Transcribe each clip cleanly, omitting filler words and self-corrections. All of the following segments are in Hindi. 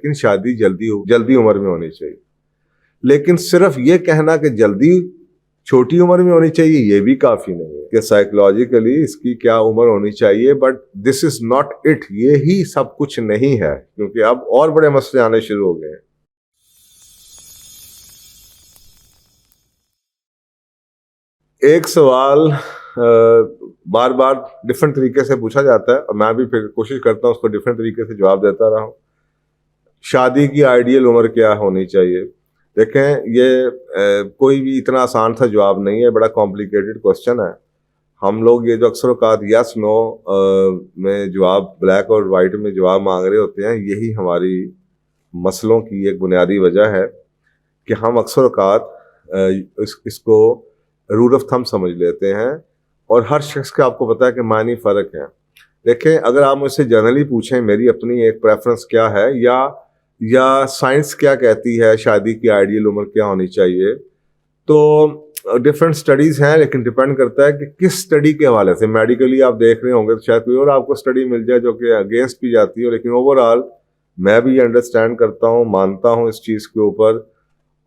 लेकिन शादी जल्दी उम्र में होनी चाहिए। लेकिन सिर्फ ये कहना कि जल्दी छोटी उम्र में होनी चाहिए ये भी काफी नहीं है कि साइकोलॉजिकली इसकी क्या उम्र होनी चाहिए, but this is not it, ये ही सब कुछ नहीं है, क्योंकि अब और बड़े मसले आने शुरू हो गए हैं। एक सवाल बार बार डिफरेंट तरीके से पूछा जाता है और मैं भी फिर कोशिश करता हूँ उसको डिफरेंट तरीके से जवाब देता रहा हूँ। शादी की आइडियल उम्र क्या होनी चाहिए? देखें, ये कोई भी इतना आसान सा जवाब नहीं है, बड़ा कॉम्प्लिकेटेड क्वेश्चन है। हम लोग ये जो अक्सर औकात यस नो में जवाब, ब्लैक और वाइट में जवाब मांग रहे होते हैं, यही हमारी मसलों की एक बुनियादी वजह है कि हम अक्सर औकात इसको रूल ऑफ थंब समझ लेते हैं और हर शख्स का आपको पता है कि मानी फ़र्क है। देखें, अगर आप मुझसे जनरली पूछें मेरी अपनी एक प्रेफरेंस क्या है या साइंस क्या कहती है शादी की आइडियल उम्र क्या होनी चाहिए, तो डिफरेंट स्टडीज़ हैं, लेकिन डिपेंड करता है कि किस स्टडी के हवाले से। मेडिकली आप देख रहे होंगे तो शायद कोई और आपको स्टडी मिल जाए जो कि अगेंस्ट भी जाती है, लेकिन ओवरऑल मैं भी अंडरस्टैंड करता हूँ, मानता हूँ इस चीज़ के ऊपर।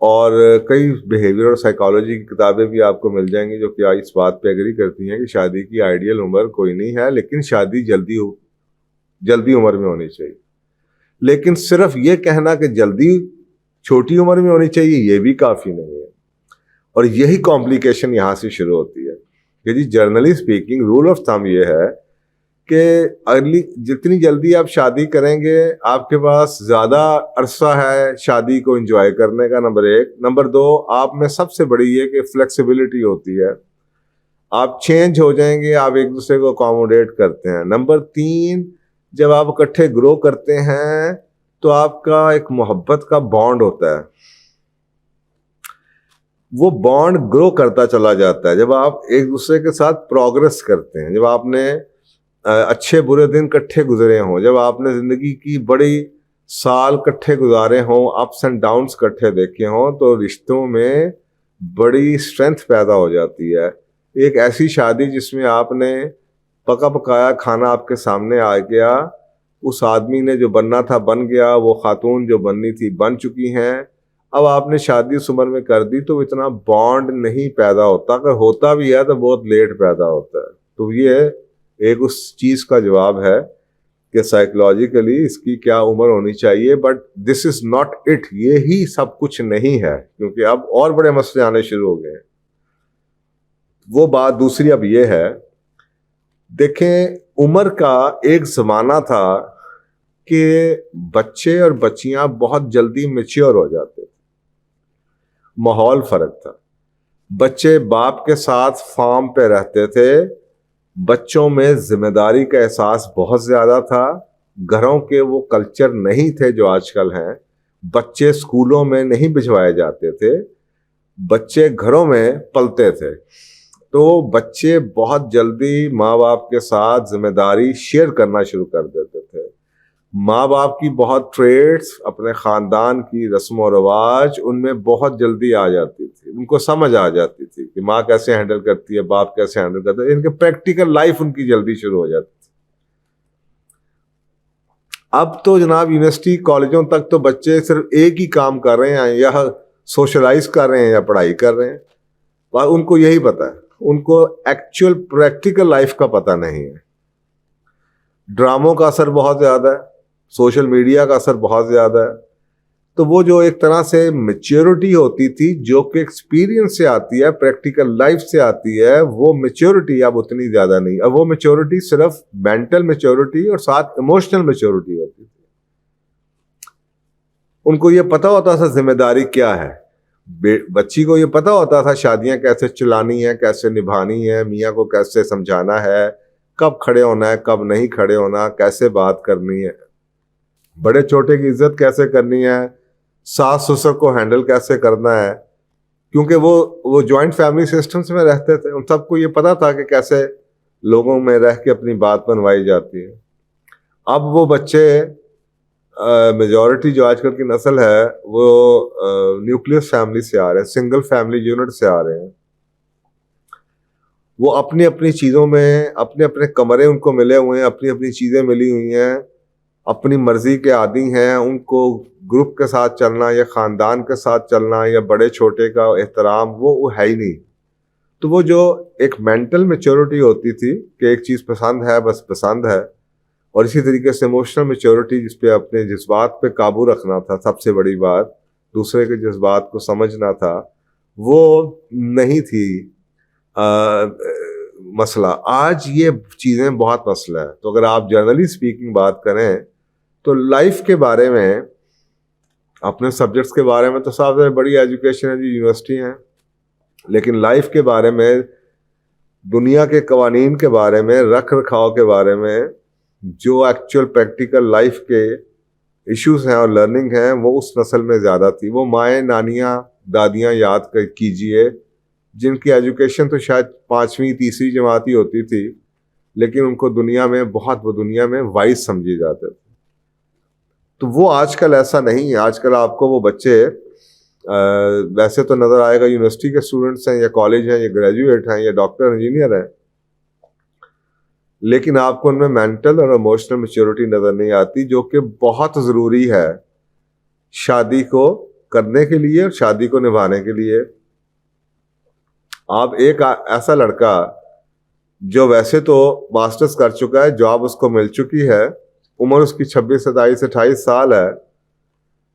और कई बिहेवियर और साइकोलॉजी की किताबें भी आपको मिल जाएंगी जो कि आज इस बात पे एग्री करती हैं कि शादी की आइडियल उम्र कोई नहीं है, लेकिन शादी जल्दी उम्र में होनी चाहिए। लेकिन सिर्फ ये कहना कि जल्दी छोटी उम्र में होनी चाहिए ये भी काफ़ी नहीं है। और यही कॉम्प्लिकेशन यहाँ से शुरू होती है कि जी generally speaking rule of thumb ये है कि अगली जितनी जल्दी आप शादी करेंगे आपके पास ज़्यादा अरसा है शादी को एंजॉय करने का, नंबर एक। नंबर दो, आप में सबसे बड़ी ये कि फ्लेक्सिबिलिटी होती है, आप चेंज हो जाएंगे, आप एक दूसरे को अकोमोडेट करते हैं। नंबर तीन, जब आप इकट्ठे ग्रो करते हैं तो आपका एक मोहब्बत का बॉन्ड होता है, वो बॉन्ड ग्रो करता चला जाता है जब आप एक दूसरे के साथ प्रोग्रेस करते हैं, जब आपने अच्छे बुरे दिन इकट्ठे गुजरे हों, जब आपने ज़िंदगी की बड़ी साल इकट्ठे गुजारे हों, अप्स एंड डाउन्स इकट्ठे देखे हों, तो रिश्तों में बड़ी स्ट्रेंथ पैदा हो जाती है। एक ऐसी शादी जिसमें आपने पका पकाया खाना आपके सामने आ गया, उस आदमी ने जो बनना था बन गया, वो खातून जो बननी थी बन चुकी हैं, अब आपने शादी उस उम्र में कर दी, तो इतना बॉन्ड नहीं पैदा होता, अगर होता भी है तो बहुत लेट पैदा होता है। तो ये एक उस चीज़ का जवाब है कि साइकोलॉजिकली इसकी क्या उम्र होनी चाहिए, but this is not it, ये ही सब कुछ नहीं है, क्योंकि अब और बड़े मसले आने शुरू हो गए हैं। वो बात दूसरी अब ये है, देखें, उम्र का एक जमाना था कि बच्चे और बच्चियां बहुत जल्दी मैच्योर हो जाते थे, माहौल फर्क था। बच्चे बाप के साथ फार्म पे रहते थे, बच्चों में जिम्मेदारी का एहसास बहुत ज्यादा था, घरों के वो कल्चर नहीं थे जो आजकल हैं, बच्चे स्कूलों में नहीं भिजवाए जाते थे, बच्चे घरों में पलते थे। तो बच्चे बहुत जल्दी माँ बाप के साथ जिम्मेदारी शेयर करना शुरू कर देते थे। माँ बाप की बहुत ट्रेड्स, अपने ख़ानदान की रस्म व रवाज, उनमें बहुत जल्दी आ जाती थी, उनको समझ आ जाती थी कि माँ कैसे हैंडल करती है, बाप कैसे हैंडल करता है, इनके प्रैक्टिकल लाइफ उनकी जल्दी शुरू हो जाती थी। अब तो जनाब यूनिवर्सिटी कॉलेजों तक तो बच्चे सिर्फ एक ही काम कर रहे हैं, या सोशलाइज कर रहे हैं या पढ़ाई कर रहे हैं, और उनको यही पता है, उनको एक्चुअल प्रैक्टिकल लाइफ का पता नहीं है। ड्रामों का असर बहुत ज़्यादा है, सोशल मीडिया का असर बहुत ज़्यादा है, तो वो जो एक तरह से मैच्योरिटी होती थी जो कि एक्सपीरियंस से आती है, प्रैक्टिकल लाइफ से आती है, वो मैच्योरिटी अब उतनी ज़्यादा नहीं। अब वो मैच्योरिटी सिर्फ मेंटल मैच्योरिटी और साथ इमोशनल मैच्योरिटी होती थी। उनको ये पता होता था जिम्मेदारी क्या है, बच्ची को ये पता होता था शादियां कैसे चलानी है, कैसे निभानी है, मियाँ को कैसे समझाना है, कब खड़े होना है, कब नहीं खड़े होना, कैसे बात करनी है, बड़े छोटे की इज्जत कैसे करनी है, सास ससुर को हैंडल कैसे करना है, क्योंकि वो जॉइंट फैमिली सिस्टम्स में रहते थे, उन सबको ये पता था कि कैसे लोगों में रह के अपनी बात मनवाई जाती है। अब वो बच्चे मेजॉरिटी जो आजकल की नस्ल है वो न्यूक्लियस फैमिली से आ रहे हैं, सिंगल फैमिली यूनिट से आ रहे हैं। वो अपनी अपनी चीज़ों में, अपने अपने कमरे उनको मिले हुए हैं, अपनी अपनी चीज़ें मिली हुई हैं, अपनी मर्जी के आदी हैं, उनको ग्रुप के साथ चलना या ख़ानदान के साथ चलना या बड़े छोटे का एहतराम वो है ही नहीं। तो वो जो एक मेंटल मैच्योरिटी होती थी कि एक चीज़ पसंद है बस पसंद है, और इसी तरीके से इमोशनल मैच्योरिटी जिस पे अपने जज्बात पे काबू रखना था, सबसे बड़ी बात दूसरे के जज्बात को समझना था, वो नहीं थी मसला। आज ये चीज़ें बहुत मसला है। तो अगर आप जनरली स्पीकिंग बात करें तो लाइफ के बारे में, अपने सब्जेक्ट्स के बारे में तो सबसे बड़ी एजुकेशन है जी, यूनिवर्सिटी हैं, लेकिन लाइफ के बारे में, दुनिया के कवानीन के बारे में, रख रखाव के बारे में, जो एक्चुअल प्रैक्टिकल लाइफ के इश्यूज हैं और लर्निंग हैं, वो उस नस्ल में ज़्यादा थी। वो माएँ, नानियाँ, दादियाँ याद कीजिए, जिनकी एजुकेशन तो शायद 5वीं 3री जमात ही होती थी, लेकिन उनको दुनिया में वो दुनिया में वाइज समझे जाते थे। तो वो आजकल ऐसा नहीं है। आजकल आपको वो बच्चे वैसे तो नज़र आएगा यूनिवर्सिटी के स्टूडेंट्स हैं या कॉलेज हैं या ग्रेजुएट हैं या डॉक्टर इंजीनियर हैं, लेकिन आपको उनमें मेंटल और इमोशनल मैच्योरिटी नज़र नहीं आती, जो कि बहुत ज़रूरी है शादी को करने के लिए और शादी को निभाने के लिए। आप एक ऐसा लड़का जो वैसे तो मास्टर्स कर चुका है, जॉब उसको मिल चुकी है, उम्र उसकी 26, 27, 28 साल है,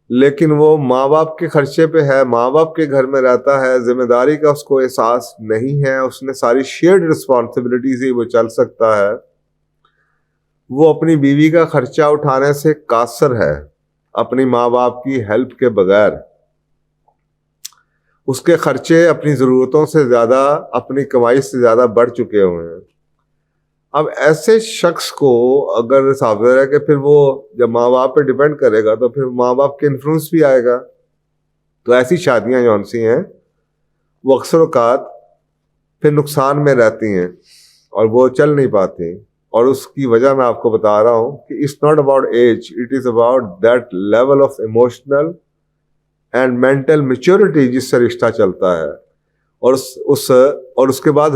लेकिन वो माँ बाप के खर्चे पे है, माँ बाप के घर में रहता है, जिम्मेदारी का उसको एहसास नहीं है, उसने सारी शेयर्ड रिस्पॉन्सिबिलिटी से वो चल सकता है। वो अपनी बीवी का खर्चा उठाने से कासर है, अपनी माँ बाप की हेल्प के बगैर। उसके खर्चे अपनी ज़रूरतों से ज़्यादा, अपनी कमाई से ज़्यादा बढ़ चुके हुए हैं। अब ऐसे शख्स को अगर सावधान है कि फिर वो जब माँ बाप पे डिपेंड करेगा तो फिर माँ बाप के इन्फ्लुएंस भी आएगा। तो ऐसी शादियां जौन सी हैं वो अक्सर औकात फिर नुकसान में रहती हैं और वो चल नहीं पाती। और उसकी वजह मैं आपको बता रहा हूँ कि it's not about age, it is about that level of emotional and mental maturity जिससे रिश्ता चलता है। और उसके बाद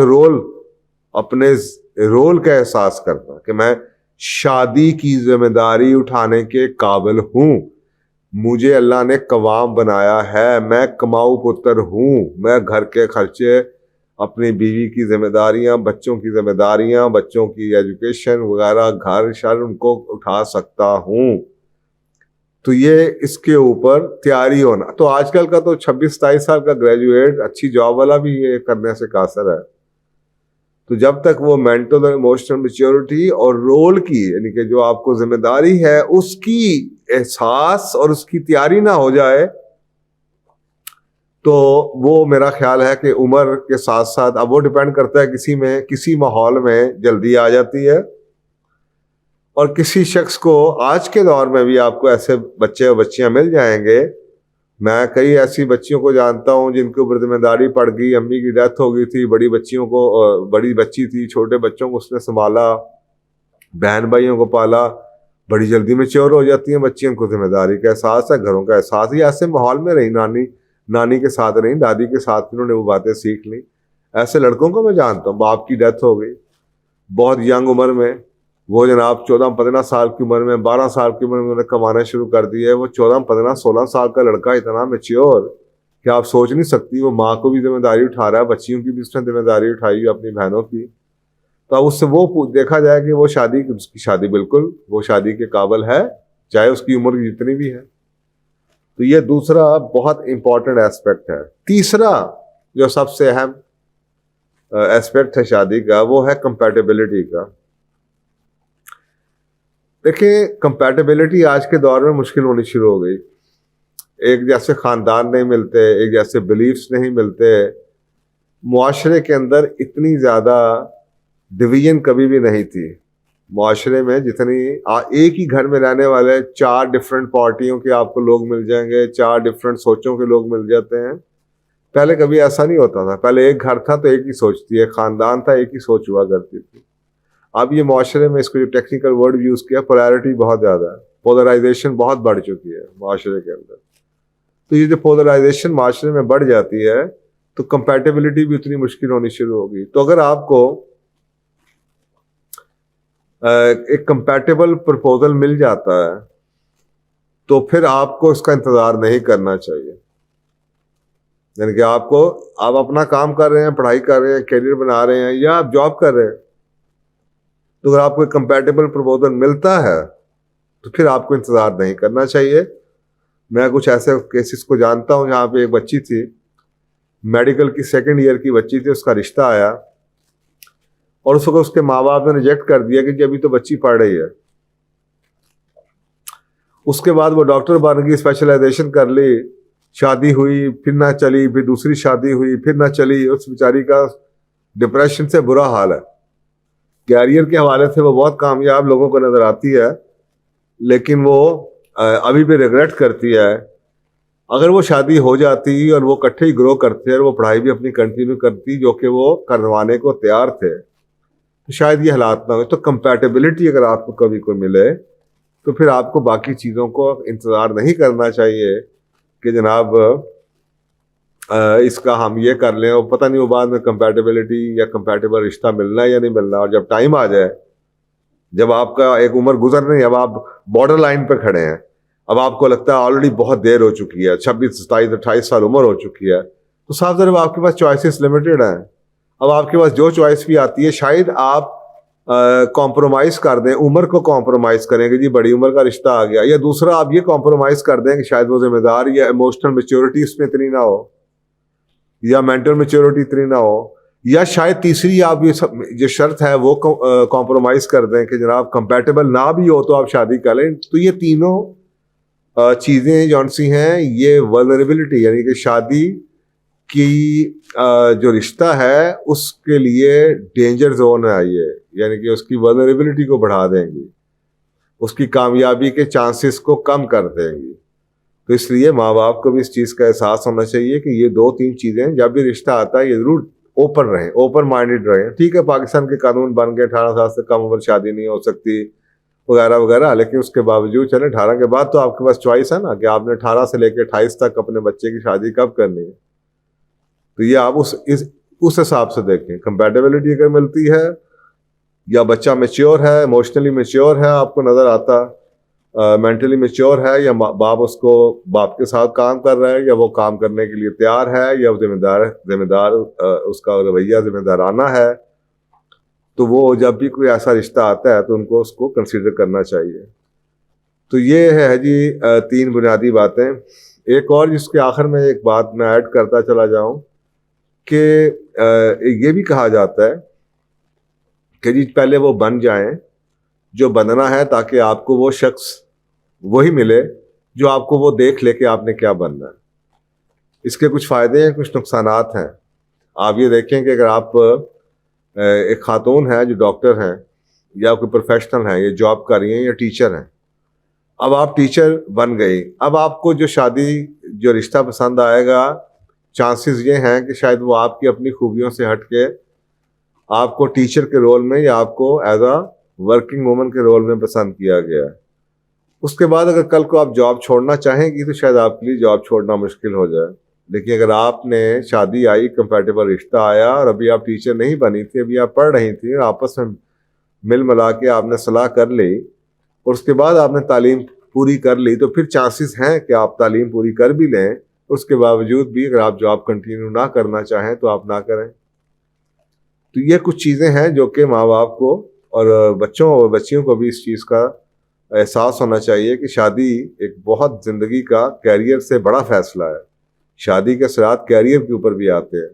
अपने रोल का एहसास करना कि मैं शादी की जिम्मेदारी उठाने के काबिल हूँ, मुझे अल्लाह ने कवाम बनाया है, मैं कमाऊ पुत्र हूँ, मैं घर के खर्चे, अपनी बीवी की जिम्मेदारियां, बच्चों की जिम्मेदारियां, बच्चों की एजुकेशन वगैरह, घर शर उनको उठा सकता हूँ। तो ये इसके ऊपर तैयारी होना। तो आजकल का तो 26-27 साल का ग्रेजुएट अच्छी जॉब वाला भी ये करने से कासर है। तो जब तक वो मेंटल और इमोशनल मैच्योरिटी और रोल की, यानी कि जो आपको जिम्मेदारी है उसकी एहसास और उसकी तैयारी ना हो जाए, तो वो मेरा ख्याल है कि उम्र के साथ साथ, अब वो डिपेंड करता है किसी माहौल में जल्दी आ जाती है और किसी शख्स को आज के दौर में भी आपको ऐसे बच्चे और बच्चियां मिल जाएंगे। मैं कई ऐसी बच्चियों को जानता हूं जिनके ऊपर जिम्मेदारी पड़ गई, अम्मी की डेथ हो गई थी, बड़ी बच्ची थी, छोटे बच्चों को उसने संभाला, बहन भाइयों को पाला, बड़ी जल्दी मैच्योर हो जाती हैं बच्चियां, उनको जिम्मेदारी का एहसास है, घरों का एहसास है। ऐसे माहौल में रही, नानी के साथ रही, दादी के साथ उन्होंने वो बातें सीख ली। ऐसे लड़कों को मैं जानता हूँ, बाप की डेथ हो गई बहुत यंग उम्र में, वो जनाब 14-15 साल की उम्र में, 12 साल की उम्र में उन्होंने कमाना शुरू कर दिया है। वो 14-15-16 साल का लड़का इतना मैच्योर कि आप सोच नहीं सकती, वो माँ को भी जिम्मेदारी उठा रहा है, बच्चियों की भी उसने जिम्मेदारी उठाई है, अपनी बहनों की। तो अब उससे वो देखा जाए कि उसकी शादी बिल्कुल वो शादी के काबिल है, चाहे उसकी उम्र जितनी भी है। तो ये दूसरा बहुत इंपॉर्टेंट एस्पेक्ट है। तीसरा जो सबसे अहम एस्पेक्ट है शादी का, वो है कंपैटिबिलिटी का। देखिए, कंपैटिबिलिटी आज के दौर में मुश्किल होनी शुरू हो गई। एक जैसे खानदान नहीं मिलते, एक जैसे बिलीफ्स नहीं मिलते, मुआशरे के अंदर इतनी ज़्यादा डिवीजन कभी भी नहीं थी। मुआशरे में एक ही घर में रहने वाले 4 डिफरेंट पार्टियों के आपको लोग मिल जाएंगे, 4 डिफरेंट सोचों के लोग मिल जाते हैं। पहले कभी ऐसा नहीं होता था। पहले एक घर था तो एक ही सोच थी, एक खानदान था, एक ही सोच हुआ करती थी। अब ये मुआशरे में, इसको जो टेक्निकल वर्ड यूज़ किया, पोलैरिटी बहुत ज़्यादा है, पोलराइजेशन बहुत बढ़ चुकी है मुआशरे के अंदर। तो ये जो पोलराइजेशन मुआशरे में बढ़ जाती है तो कंपैटिबिलिटी भी उतनी मुश्किल होनी शुरू होगी। तो अगर आपको एक कंपैटिबल प्रपोजल मिल जाता है तो फिर आपको इसका इंतजार नहीं करना चाहिए। यानी कि आप अपना काम कर रहे हैं, पढ़ाई कर रहे हैं, करियर बना रहे हैं या आप जॉब कर रहे हैं, तो अगर आपको एक कंपैटिबल प्रपोजल मिलता है तो फिर आपको इंतजार नहीं करना चाहिए। मैं कुछ ऐसे केसेस को जानता हूं जहां पे एक बच्ची थी, मेडिकल की 2nd ईयर की बच्ची थी, उसका रिश्ता आया और उसको उसके माँ बाप ने रिजेक्ट कर दिया कि अभी तो बच्ची पढ़ रही है। उसके बाद वो डॉक्टर बन गई, स्पेशलाइजेशन कर ली, शादी हुई, फिर ना चली, फिर दूसरी शादी हुई, फिर ना चली। उस बेचारी का डिप्रेशन से बुरा हाल है। कैरियर के हवाले से वो बहुत कामयाब लोगों को नजर आती है, लेकिन वो अभी भी रिग्रेट करती है। अगर वो शादी हो जाती और वो इकट्ठे ही ग्रो करते और वो पढ़ाई भी अपनी कंटिन्यू करती जो कि वो करवाने को तैयार थे, तो शायद ये हालात ना हो। तो कंपैटिबिलिटी अगर आपको कभी कोई मिले तो फिर आपको बाकी चीज़ों को इंतज़ार नहीं करना चाहिए कि जनाब इसका हम ये कर लें और पता नहीं वो बाद में कंपैटिबिलिटी या कंपैटिबल रिश्ता मिलना है या नहीं मिलना। और जब टाइम आ जाए, जब आपका एक उम्र गुजर रही है, अब आप बॉर्डर लाइन पर खड़े हैं, अब आपको लगता है ऑलरेडी बहुत देर हो चुकी है, 26, 27, 28 साल उम्र हो चुकी है, तो साफ ज़रूर आपके पास चॉइसेस लिमिटेड हैं। अब आपके पास जो चॉइस भी आती है, शायद आप कॉम्प्रोमाइज़ कर दें, उम्र को कॉम्प्रोमाइज़ करें कि जी बड़ी उम्र का रिश्ता आ गया, या दूसरा आप ये कॉम्प्रोमाइज़ कर दें कि शायद वो जिम्मेदार या इमोशनल मेच्योरिटी इसमें इतनी ना हो या मेंटल मेच्योरिटी इतनी ना हो, या शायद तीसरी आप ये सब जो शर्त है वो कॉम्प्रोमाइज़ कर दें कि जनाब कंपैटिबल ना भी हो तो आप शादी कर लें। तो ये तीनों चीज़ें जौन सी हैं, ये वल्नरेबिलिटी यानी कि शादी की जो रिश्ता है उसके लिए डेंजर जोन है ये, यानी कि उसकी वल्नरेबिलिटी को बढ़ा देंगी, उसकी कामयाबी के चांसेस को कम कर देंगी। तो इसलिए माँ बाप को भी इस चीज़ का एहसास होना चाहिए कि ये 2-3 चीज़ें जब भी रिश्ता आता है ये ज़रूर ओपन रहें, ओपन माइंडेड रहें। ठीक है, पाकिस्तान के कानून बन गए 18 साल से कम उम्र शादी नहीं हो सकती वगैरह वगैरह, लेकिन उसके बावजूद चले 18 के बाद तो आपके पास चॉइस है ना कि आपने 18 से लेकर 28 तक अपने बच्चे की शादी कब करनी है। तो ये आप उस हिसाब से देखें। कंपैटिबिलिटी अगर मिलती है या बच्चा मेच्योर है, इमोशनली मेच्योर है, आपको नज़र आता मेंटली मेच्योर है, या बाप के साथ काम कर रहा है, या वो काम करने के लिए तैयार है, या वो जिम्मेदार उसका रवैया जिम्मेदाराना है, तो वो जब भी कोई ऐसा रिश्ता आता है तो उनको उसको कंसीडर करना चाहिए। तो ये है जी 3 बुनियादी बातें। एक और जिसके आखिर में एक बात मैं ऐड करता चला जाऊं कि ये भी कहा जाता है कि जी पहले वो बन जाएं जो बनना है, ताकि आपको वो शख्स वही मिले जो आपको वो देख ले कि आपने क्या बनना है। इसके कुछ फ़ायदे हैं, कुछ नुकसानात हैं। आप ये देखें कि अगर आप एक खातून है जो डॉक्टर हैं या कोई प्रोफेशनल हैं, ये जॉब कर रही हैं या टीचर हैं, अब आप टीचर बन गई, अब आपको जो रिश्ता पसंद आएगा, चांसेस ये हैं कि शायद वो आपकी अपनी खूबियों से हट के आपको टीचर के रोल में या आपको एज अ वर्किंग वूमन के रोल में पसंद किया गया है। उसके बाद अगर कल को आप जॉब छोड़ना चाहेंगी तो शायद आपके लिए जॉब छोड़ना मुश्किल हो जाए। लेकिन अगर आपने शादी आई, कंपैटिबल रिश्ता आया और अभी आप टीचर नहीं बनी थी, अभी आप पढ़ रही थी, आपस में मिल मिला के आपने सलाह कर ली और उसके बाद आपने तालीम पूरी कर ली, तो फिर चांसेस हैं कि आप तालीम पूरी कर भी लें, उसके बावजूद भी अगर आप जॉब कंटिन्यू ना करना चाहें तो आप ना करें। तो ये कुछ चीज़ें हैं जो कि माँ बाप को और बच्चों और बच्चियों को भी इस चीज़ का एहसास होना चाहिए कि शादी एक बहुत ज़िंदगी का कैरियर से बड़ा फैसला है। शादी के असरात कैरियर के ऊपर भी आते हैं।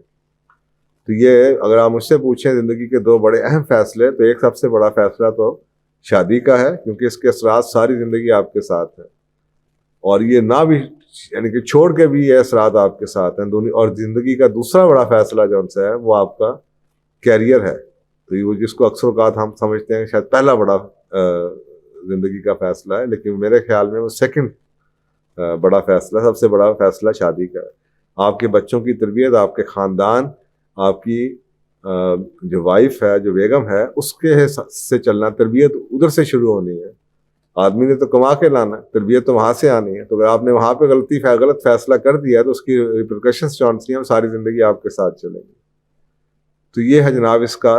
तो ये अगर आप मुझसे पूछें ज़िंदगी के 2 बड़े अहम फैसले, तो एक सबसे बड़ा फैसला तो शादी का है, क्योंकि इसके असरात सारी ज़िंदगी आपके साथ हैं और ये ना भी यानी कि छोड़ के भी ये असरात आपके साथ हैं। और ज़िंदगी का दूसरा बड़ा फैसला जो उनसे है वो आपका कैरियर है। तो ये वो जिसको अक्सर औक़ात हम समझते हैं शायद पहला बड़ा ज़िंदगी का फैसला है, लेकिन मेरे ख्याल में वो सेकंड बड़ा फैसला, सबसे बड़ा फैसला शादी का है। आपके बच्चों की तरबियत, आपके ख़ानदान, आपकी जो वाइफ है, जो बेगम है, उसके से चलना, तरबियत उधर से शुरू होनी है। आदमी ने तो कमा के लाना है, तरबियत तो वहाँ से आनी है। तो अगर आपने वहाँ पे गलत फैसला कर दिया तो उसकी रिपरकशंस जो हम सारी ज़िंदगी आपके साथ चलेंगी। तो ये है जनाब इसका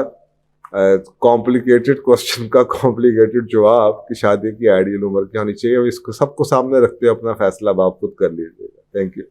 कॉम्प्लिकेटेड क्वेश्चन का कॉम्प्लिकेटेड जवाब कि शादी की आइडियल उम्र क्या होनी चाहिए, इसको सबको सामने रखते हुए अपना फैसला आप खुद कर लीजिएगा। Thank you.